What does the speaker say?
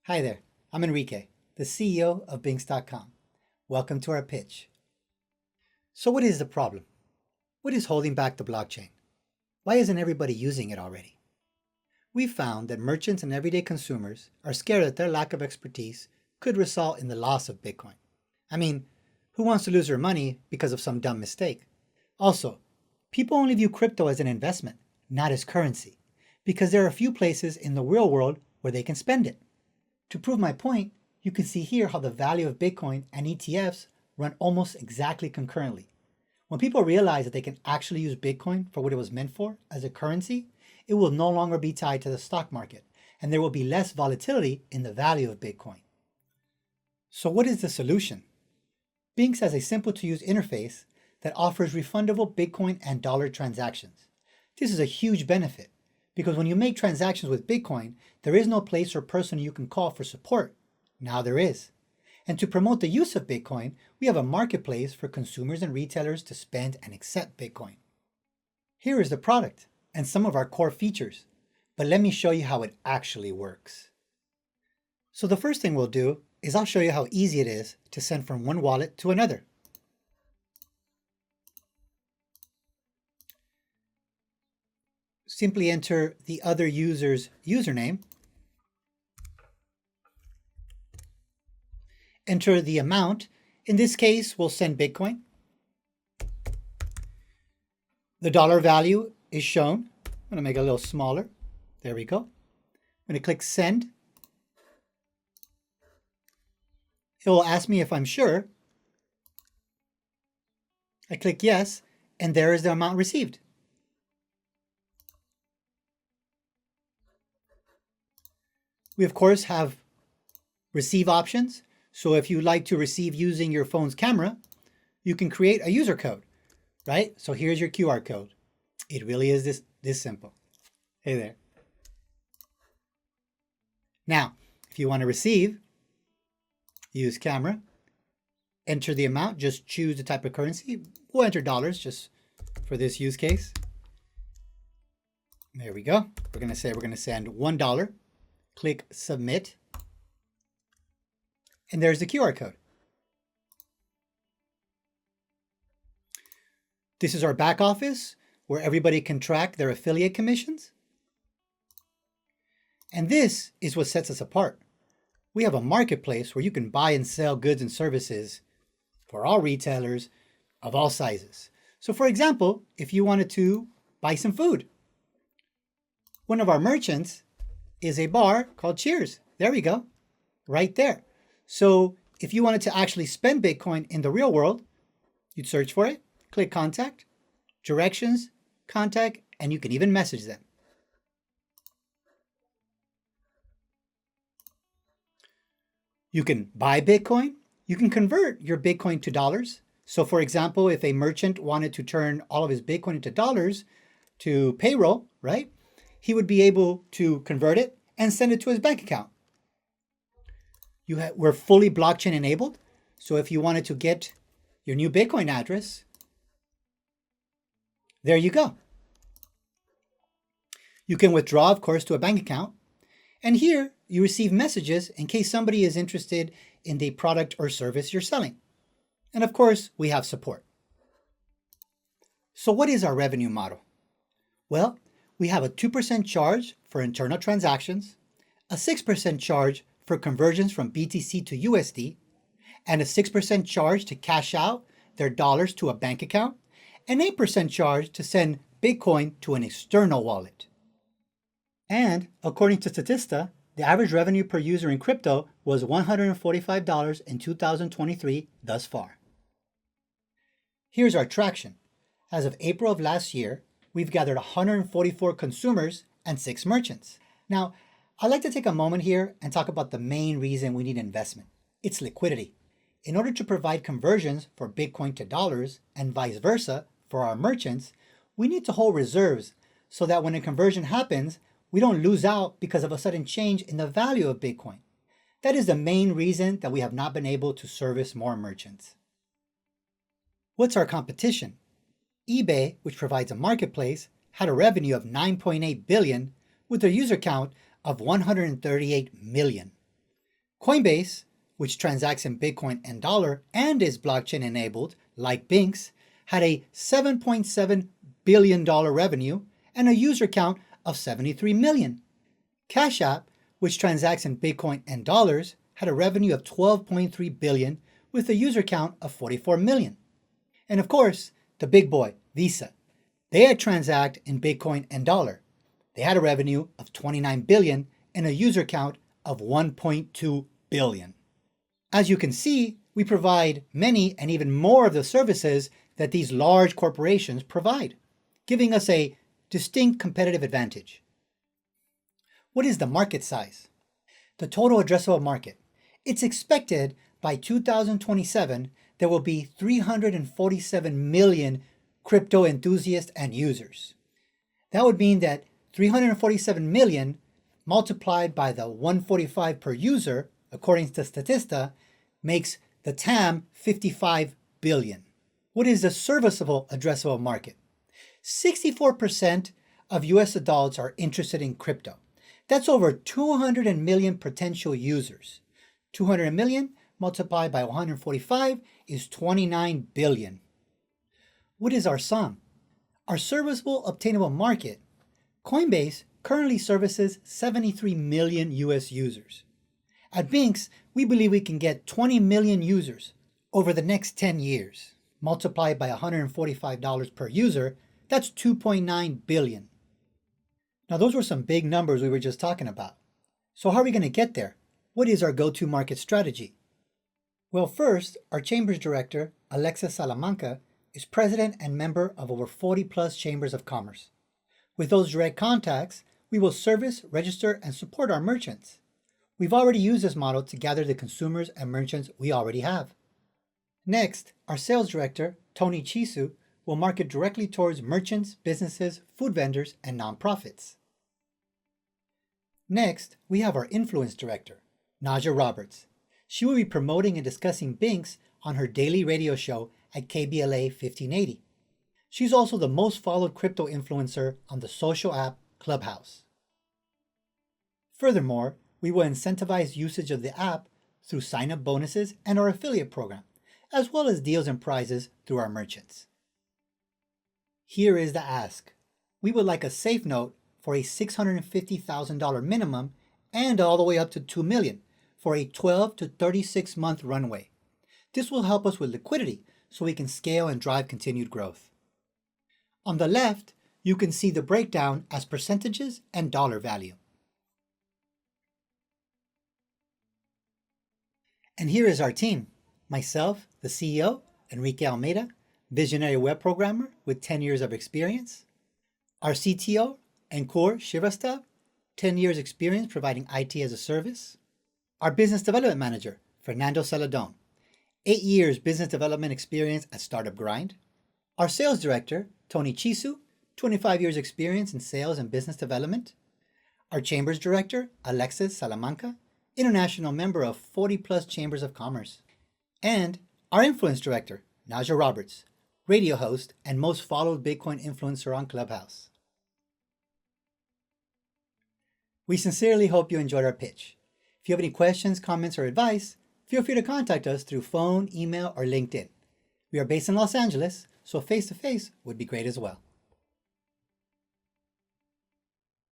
Hi there, I'm Enrique, the CEO of Binkx.com. Welcome to our pitch. So what is the problem? What is holding back the blockchain? Why isn't everybody using it already? We've found that merchants and everyday consumers are scared that their lack of expertise could result in the loss of Bitcoin. I mean, who wants to lose their money because of some dumb mistake? Also, people only view crypto as an investment, not as currency, because there are a few places in the real world where they can spend it. To prove my point, you can see here how the value of Bitcoin and ETFs run almost exactly concurrently. When people realize that they can actually use Bitcoin for what it was meant for, as a currency, it will no longer be tied to the stock market, and there will be less volatility in the value of Bitcoin. So what is the solution? Binkx has a simple-to-use interface that offers refundable Bitcoin and dollar transactions. This is a huge benefit, because when you make transactions with Bitcoin, there is no place or person you can call for support. Now there is. And to promote the use of Bitcoin, we have a marketplace for consumers and retailers to spend and accept Bitcoin. Here is the product and some of our core features, but let me show you how it actually works. So the first thing we'll do is I'll show you how easy it is to send from one wallet to another. Simply enter the other user's username, enter the amount. In this case, we'll send Bitcoin. The dollar value is shown. I'm going to make it a little smaller. There we go. I'm going to click send. It will ask me if I'm sure. I click yes, and there is the amount received. We, of course, have receive options. So if you like to receive using your phone's camera, you can create a user code, right? So here's your QR code. It really is this simple. Hey there. Now, if you want to receive, use camera, enter the amount, just choose the type of currency. We'll enter dollars just for this use case. There we go. We're going to say we're going to send $1. Click submit. And there's the QR code. This is our back office where everybody can track their affiliate commissions. And this is what sets us apart. We have a marketplace where you can buy and sell goods and services for all retailers of all sizes. So for example, if you wanted to buy some food, one of our merchants is a bar called Cheers. There we go, right there. So if you wanted to actually spend Bitcoin in the real world, you'd search for it, click contact, directions, contact, and you can even message them. You can buy Bitcoin. You can convert your Bitcoin to dollars. So for example, if a merchant wanted to turn all of his Bitcoin into dollars to payroll, right? He would be able to convert it and send it to his bank account. We're fully blockchain enabled. So if you wanted to get your new Bitcoin address, there you go. You can withdraw, of course, to a bank account. And here you receive messages in case somebody is interested in the product or service you're selling. And of course, we have support. So what is our revenue model? Well, we have a 2% charge for internal transactions, a 6% charge for conversions from BTC to USD, and a 6% charge to cash out their dollars to a bank account, and 8% charge to send Bitcoin to an external wallet. And according to Statista, the average revenue per user in crypto was $145 in 2023 thus far. Here's our traction. As of April of last year, we've gathered 144 consumers and 6 merchants. Now, I'd like to take a moment here and talk about the main reason we need investment. It's liquidity. In order to provide conversions for Bitcoin to dollars and vice versa for our merchants, we need to hold reserves so that when a conversion happens, we don't lose out because of a sudden change in the value of Bitcoin. That is the main reason that we have not been able to service more merchants. What's our competition? eBay, which provides a marketplace, had a revenue of $9.8 billion with a user count of 138 million. Coinbase, which transacts in Bitcoin and dollar and is blockchain enabled, like Binkx, had a $7.7 billion revenue and a user count of 73 million. Cash App, which transacts in Bitcoin and dollars, had a revenue of 12.3 billion with a user count of 44 million. And of course, the big boy, Visa. They had transact in Bitcoin and dollar. They had a revenue of 29 billion and a user count of 1.2 billion. As you can see, we provide many and even more of the services that these large corporations provide, giving us a distinct competitive advantage. What is the market size? The total addressable market. It's expected by 2027 there will be 347 million crypto enthusiasts and users. That would mean that 347 million multiplied by the 145 per user, according to Statista, makes the TAM 55 billion. What is the serviceable addressable market? 64% of US adults are interested in crypto. That's over 200 million potential users. 200 million multiplied by 145 is 29 billion. What is our sum? Our serviceable obtainable market. Coinbase currently services 73 million US users. At Binkx, we believe we can get 20 million users over the next 10 years. Multiplied by $145 per user, that's 2.9 billion. Now those were some big numbers we were just talking about. So how are we going to get there? What is our go-to market strategy? Well, first, our Chambers Director, Alexis Salamanca, is president and member of over 40 plus chambers of commerce. With those direct contacts, we will service, register, and support our merchants. We've already used this model to gather the consumers and merchants we already have. Next, our sales director, Tony Chisu, will market directly towards merchants, businesses, food vendors, and nonprofits. Next, we have our influence director, Naja Roberts. She will be promoting and discussing Binkx on her daily radio show at KBLA 1580. She's also the most followed crypto influencer on the social app Clubhouse. Furthermore, we will incentivize usage of the app through sign-up bonuses and our affiliate program, as well as deals and prizes through our merchants. Here is the ask. We would like a safe note for a $650,000 minimum and all the way up to $2 million for a 12 to 36 month runway. This will help us with liquidity so we can scale and drive continued growth. On the left, you can see the breakdown as percentages and dollar value. And here is our team. Myself, the CEO, Enrique Almeida, visionary web programmer with 10 years of experience. Our CTO, Ankur Shrivastava, 10 years experience providing IT as a service. Our business development manager, Fernando Celadon, 8 years business development experience at Startup Grind. Our sales director, Tony Chisu, 25 years experience in sales and business development. Our chambers director, Alexis Salamanca, international member of 40 plus chambers of commerce. And our influence director, Naja Roberts, radio host and most followed Bitcoin influencer on Clubhouse. We sincerely hope you enjoyed our pitch. If you have any questions, comments, or advice, feel free to contact us through phone, email, or LinkedIn. We are based in Los Angeles, so face-to-face would be great as well.